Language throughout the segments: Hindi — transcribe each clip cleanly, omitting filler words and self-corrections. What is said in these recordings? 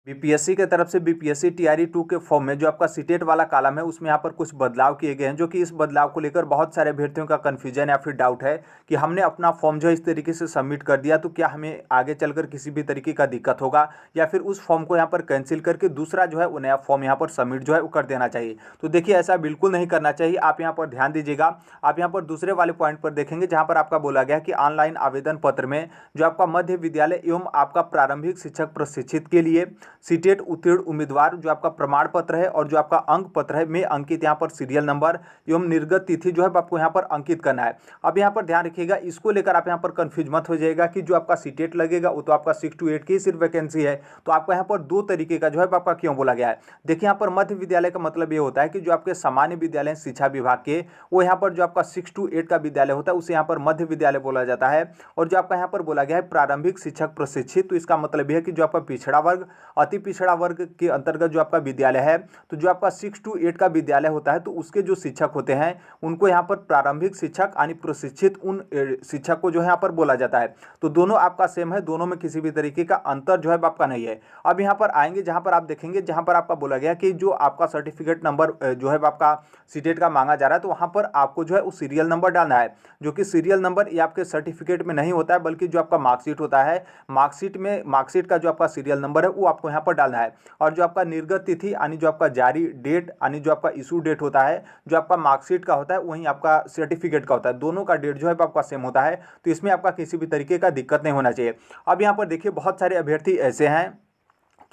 बीपीएससी के तरफ से बीपीएससी टीआरई 2 के फॉर्म में जो आपका सीटेट वाला कॉलम है उसमें यहाँ पर कुछ बदलाव किए गए हैं, जो कि इस बदलाव को लेकर बहुत सारे अभ्यर्थियों का कन्फ्यूजन या फिर डाउट है कि हमने अपना फॉर्म जो है इस तरीके से सबमिट कर दिया तो क्या हमें आगे चलकर किसी भी तरीके का दिक्कत होगा या फिर उस फॉर्म को यहाँ पर कैंसिल करके दूसरा जो है वो नया फॉर्म यहाँ पर सबमिट जो है वो कर देना चाहिए। तो देखिए ऐसा बिल्कुल नहीं करना चाहिए। आप यहाँ पर ध्यान दीजिएगा। आप यहाँ पर दूसरे वाले पॉइंट पर देखेंगे जहाँ पर आपका बोला गया कि ऑनलाइन आवेदन पत्र में जो आपका मध्य विद्यालय एवं आपका प्रारंभिक शिक्षक प्रशिक्षित के लिए सीटेट उत्तीर्ण उम्मीदवार जो आपका प्रमाण पत्र है और जो आपका अंक पत्र है में अंकित यहाँ पर सीरियल नंबर एवं निर्गत तिथि जो है आपको यहाँ पर अंकित करना है। अब यहाँ पर ध्यान रखिएगा, इसको लेकर आप यहाँ पर कंफ्यूज मत हो जाएगा कि जो आपका सीटेट लगेगा वो तो आपका 6 to 8 की सिर्फ वैकेंसी है। तो आपको यहाँ पर दो तरीके का जो है आपका क्यों बोला गया है। देखिए यहाँ पर मध्य विद्यालय का मतलब ये होता है कि जो आपके सामान्य विद्यालय शिक्षा विभाग के वो यहाँ पर जो आपका 6 to 8 का विद्यालय होता है उसे यहाँ पर मध्य विद्यालय बोला जाता है। और जो आपका यहाँ पर बोला गया है प्रारंभिक शिक्षक प्रशिक्षित, तो इसका मतलब यह है कि जो आपका पिछड़ा वर्ग अति पिछड़ा वर्ग के अंतर्गत जो आपका विद्यालय है तो जो आपका 6 to 8 का विद्यालय होता है तो उसके जो शिक्षक होते हैं उनको यहाँ पर प्रारंभिक शिक्षक यानी प्रशिक्षित उन शिक्षक को जो है यहाँ पर बोला जाता है। तो दोनों आपका सेम है, दोनों में किसी भी तरीके का अंतर जो है आपका नहीं है। अब यहाँ पर आएंगे जहाँ पर आप देखेंगे जहाँ पर आपका बोला गया कि जो आपका सर्टिफिकेट नंबर जो है आपका सीटेट का मांगा जा रहा है तो वहाँ पर आपको जो है उस सीरियल नंबर डालना है, जो कि सीरियल नंबर ये आपके सर्टिफिकेट में नहीं होता है बल्कि जो आपका मार्कशीट होता है मार्कशीट का जो आपका सीरियल नंबर है वो आपको यहाँ पर डालना है। और जो आपका निर्गत तिथि यानी जो आपका जारी डेट यानी जो आपका इशू डेट होता है जो आपका मार्कशीट का होता है वहीं आपका सर्टिफिकेट का होता है, दोनों का डेट जो है आपका सेम होता है। तो इसमें आपका किसी भी तरीके का दिक्कत नहीं होना चाहिए। अब यहाँ पर देखिए बहुत सारे अभ्यर्थी ऐसे हैं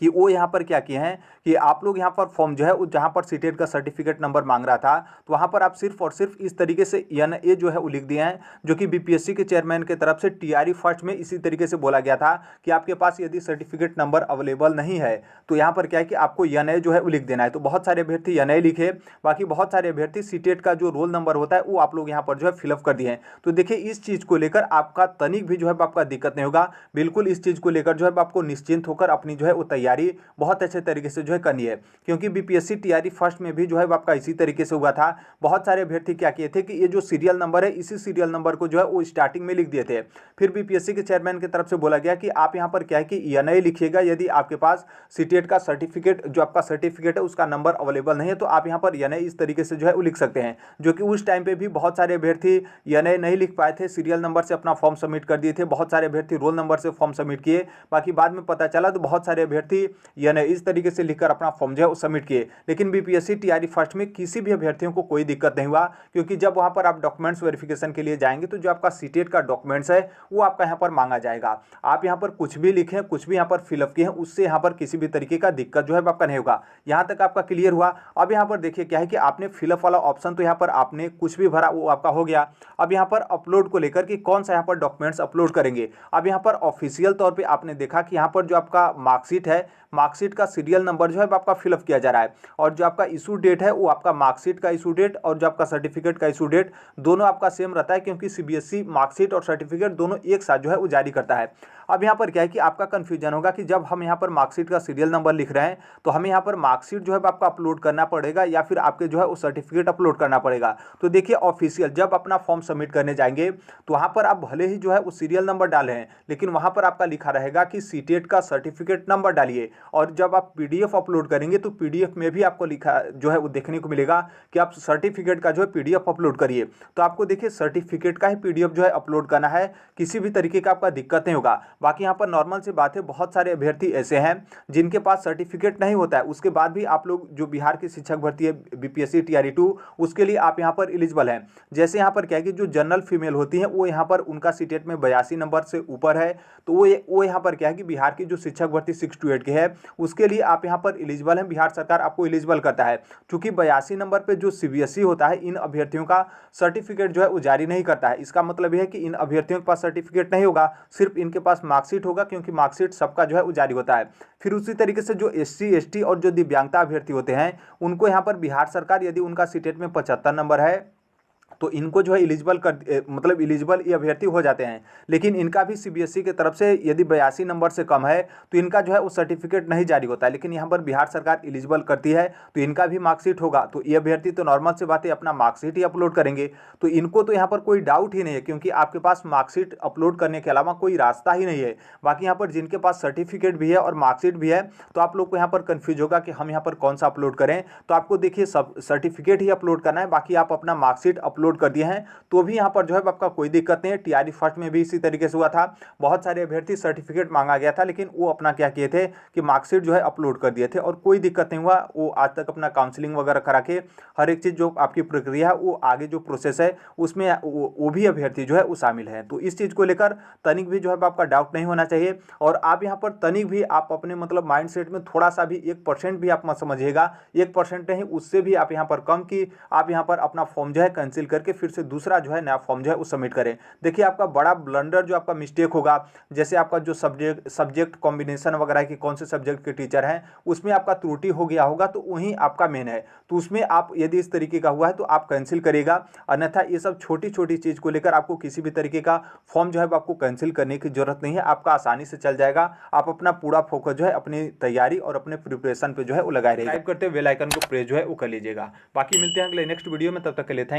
कि वो यहाँ पर क्या किए हैं कि आप लोग यहाँ पर फॉर्म जो है जहाँ पर सीटेट का सर्टिफिकेट नंबर मांग रहा था तो वहाँ पर आप सिर्फ और सिर्फ इस तरीके से NA जो है वो लिख दिए हैं, जो कि बीपीएससी के चेयरमैन के तरफ से टीआरई फर्स्ट में इसी तरीके से बोला गया था कि आपके पास यदि सर्टिफिकेट नंबर अवेलेबल नहीं है तो यहाँ पर क्या है कि आपको NA जो है वो लिख देना है। तो बहुत सारे अभ्यर्थी NA लिखे, बाकी बहुत सारे अभ्यर्थी सीटेट का जो रोल नंबर होता है वो आप लोग यहाँ पर जो है फिलअप कर दिए हैं। तो देखिए इस चीज़ को लेकर आपका तनिक भी जो है आपका दिक्कत नहीं होगा। बिल्कुल इस चीज़ को लेकर जो है आपको निश्चिंत होकर अपनी जो है वो तैयारी बहुत अच्छे तरीके से जो है करनी है, क्योंकि बीपीएससी टीआरई फर्स्ट में भी जो है आपका इसी तरीके से हुआ था। बहुत सारे अभ्यर्थी क्या किए थे कि ये जो सीरियल नंबर है इसी सीरियल नंबर को जो है वो स्टार्टिंग में लिख दिए थे। फिर बीपीएससी के चेयरमैन की तरफ से बोला गया कि आप यहाँ पर क्या है कि NA लिखिएगा यदि आपके पास सीटेट का सर्टिफिकेट जो आपका सर्टिफिकेट है उसका नंबर अवेलेबल नहीं है तो आप यहाँ पर NA इस तरीके से जो है वो लिख सकते हैं, जो कि उस टाइम पे भी बहुत सारे अभ्यर्थी NA नहीं लिख पाए थे, सीरियल नंबर से अपना फॉर्म सबमिट कर दिए थे। बहुत सारे अभ्यर्थी रोल नंबर से फॉर्म सबमिट किए, बाकी बाद में पता चला तो बहुत सारे अभ्यर्थी NA इस तरीके से लिखकर अपना फॉर्म जो है सबमिट किए। लेकिन बीपीएससी टीआरई फर्स्ट में किसी भी अभ्यर्थियों को कोई दिक्कत नहीं हुआ, क्योंकि जब वहां पर आप डॉक्यूमेंट्स वेरिफिकेशन के लिए जाएंगे तो जो आपका सीटेट का डॉक्यूमेंट्स है वो आपका यहाँ पर मांगा जाएगा। आप यहाँ पर कुछ भी लिखें, कुछ भी यहाँ पर फिलअप किए हैं, उससे यहाँ पर किसी भी तरीके का दिक्कत जो है आपका नहीं होगा। यहाँ तक आपका क्लियर हुआ। अब यहाँ पर देखिए क्या है कि आपने फिलअप वाला ऑप्शन तो यहाँ पर आपने कुछ भी भरा वो आपका हो गया। अब यहाँ पर अपलोड को लेकर कि कौन सा यहाँ पर डॉक्यूमेंट्स अपलोड करेंगे। अब यहाँ पर ऑफिशियल तौर पर आपने देखा कि यहाँ पर जो आपका मार्कशीट है, मार्कशीट का सीरियल नंबर जो है आपका फिलअप किया जा रहा है और जो आपका इशू डेट है वो आपका मार्कशीट का इशू डेट और जो आपका सर्टिफिकेट का इशू डेट दोनों आपका सेम रहता है, क्योंकि सीबीएसई मार्कशीट और सर्टिफिकेट दोनों एक साथ जो है वो जारी करता है। अब यहाँ पर क्या है कि आपका कंफ्यूजन होगा कि जब हम यहाँ पर मार्कशीट का सीरियल नंबर लिख रहे हैं तो हमें यहाँ पर मार्कशीट जो है आपका अपलोड करना पड़ेगा या फिर आपके जो है वो सर्टिफिकेट अपलोड करना पड़ेगा। तो देखिए ऑफिशियल जब अपना फॉर्म सबमिट करने जाएंगे तो वहाँ पर आप भले ही जो है वो सीरियल नंबर डाले हैं लेकिन वहाँ पर आपका लिखा रहेगा कि सीटेट का सर्टिफिकेट नंबर डालिए। और जब आप पीडीएफ अपलोड करेंगे तो पीडीएफ में भी आपको लिखा जो है वो देखने को मिलेगा कि आप सर्टिफिकेट का जो है पीडीएफ अपलोड करिए। तो आपको देखिए सर्टिफिकेट का ही पीडीएफ जो है अपलोड करना है, किसी भी तरीके का आपका दिक्कत नहीं होगा। बाकी यहाँ पर नॉर्मल सी बात है, बहुत सारे अभ्यर्थी ऐसे हैं जिनके पास सर्टिफिकेट नहीं होता है, उसके बाद भी आप लोग जो बिहार की शिक्षक भर्ती है बीपीएससी टीआरई 2 उसके लिए आप यहाँ पर एलिजिबल हैं। जैसे यहाँ पर क्या है कि जो जनरल फीमेल होती हैं वो यहाँ पर उनका सीटेट में 82 नंबर से ऊपर है तो वो यहाँ पर क्या है कि बिहार की जो शिक्षक भर्ती 6 to 8 की है उसके लिए आप यहाँ पर एलिजिबल हैं। बिहार सरकार आपको एलिजिबल करता है, क्योंकि 82 नंबर पे जो सीबीएसई होता है इन अभ्यर्थियों का सर्टिफिकेट जो है वो जारी नहीं करता है। इसका मतलब यह है कि इन अभ्यर्थियों के पास सर्टिफिकेट नहीं होगा, सिर्फ इनके पास मार्कशीट होगा, क्योंकि मार्कशीट सबका जो है वो जारी होता है। फिर उसी तरीके से जो SC ST और जो दिव्यांगता अभ्यर्थी होते हैं उनको यहाँ पर बिहार सरकार यदि उनका सीटेट में 75 नंबर है तो इनको जो है मतलब एलिजिबल ये अभ्यर्थी हो जाते हैं। लेकिन इनका भी सीबीएसई की तरफ से यदि 82 नंबर से कम है तो इनका जो है वो सर्टिफिकेट नहीं जारी होता है। लेकिन यहाँ पर बिहार सरकार एलिजिबल करती है तो इनका भी मार्कशीट होगा। तो ये अभ्यर्थी तो नॉर्मल से बात है अपना मार्कशीट ही अपलोड करेंगे। तो इनको तो यहाँ पर कोई डाउट ही नहीं है, क्योंकि आपके पास मार्कशीट अपलोड करने के अलावा कोई रास्ता ही नहीं है। बाकी यहाँ पर जिनके पास सर्टिफिकेट भी है और मार्कशीट भी है तो आप लोग को यहाँ पर कंफ्यूज होगा कि हम यहाँ पर कौन सा अपलोड करें। तो आपको देखिए सब सर्टिफिकेट ही अपलोड करना है, बाकी आप अपना मार्कशीट अपलोड कर दिए हैं तो भी यहाँ पर जो है आपका कोई दिक्कत नहीं है। टीआरई फर्स्ट में भी इसी तरीके से हुआ था, बहुत सारे अभ्यर्थी सर्टिफिकेट मांगा गया था लेकिन वो अपना क्या किए थे कि मार्कशीट जो है अपलोड कर दिए थे और कोई दिक्कत नहीं हुआ। वो आज तक अपना काउंसलिंग वगैरह करा के हर एक चीज़ जो आपकी प्रक्रिया है वो आगे जो प्रोसेस है उसमें वो भी अभ्यर्थी जो है वो शामिल है। तो इस चीज़ को लेकर तनिक भी जो है आपका डाउट नहीं होना चाहिए। और आप यहाँ पर तनिक भी आप अपने मतलब माइंड सेट में थोड़ा सा भी 1% भी आप मत समझिएगा, 1% नहीं उससे भी आप यहाँ पर कम कि आप यहाँ पर अपना फॉर्म जो है कैंसिल करके फिर से दूसरा जो है नया फॉर्म जो है वो सबमिट करें। देखिए आपका बड़ा ब्लंडर जो आपका मिस्टेक होगा, जैसे आपका जो सब्जेक्ट कॉम्बिनेशन वगैरह की कौन से सब्जेक्ट के टीचर हैं उसमें आपका त्रुटि हो गया होगा तो वहीं आपका मेन है। तो उसमें आप यदि इस तरीके का हुआ है तो आप कैंसिल करिएगा, अन्यथा ये सब छोटी छोटी चीज़ को लेकर आपको किसी भी तरीके का फॉर्म जो है आपको कैंसिल करने की जरूरत नहीं है, आपका आसानी से चल जाएगा। आप अपना पूरा फोकस जो है अपनी तैयारी और अपने प्रिपरेशन पे जो है वो लगाए रहिएगा। टाइप करते हुए बेल आइकन को प्रेस जो है वो कर लीजिएगा। बाकी मिलते हैं अगले नेक्स्ट वीडियो में, तब तक के लिए थैंक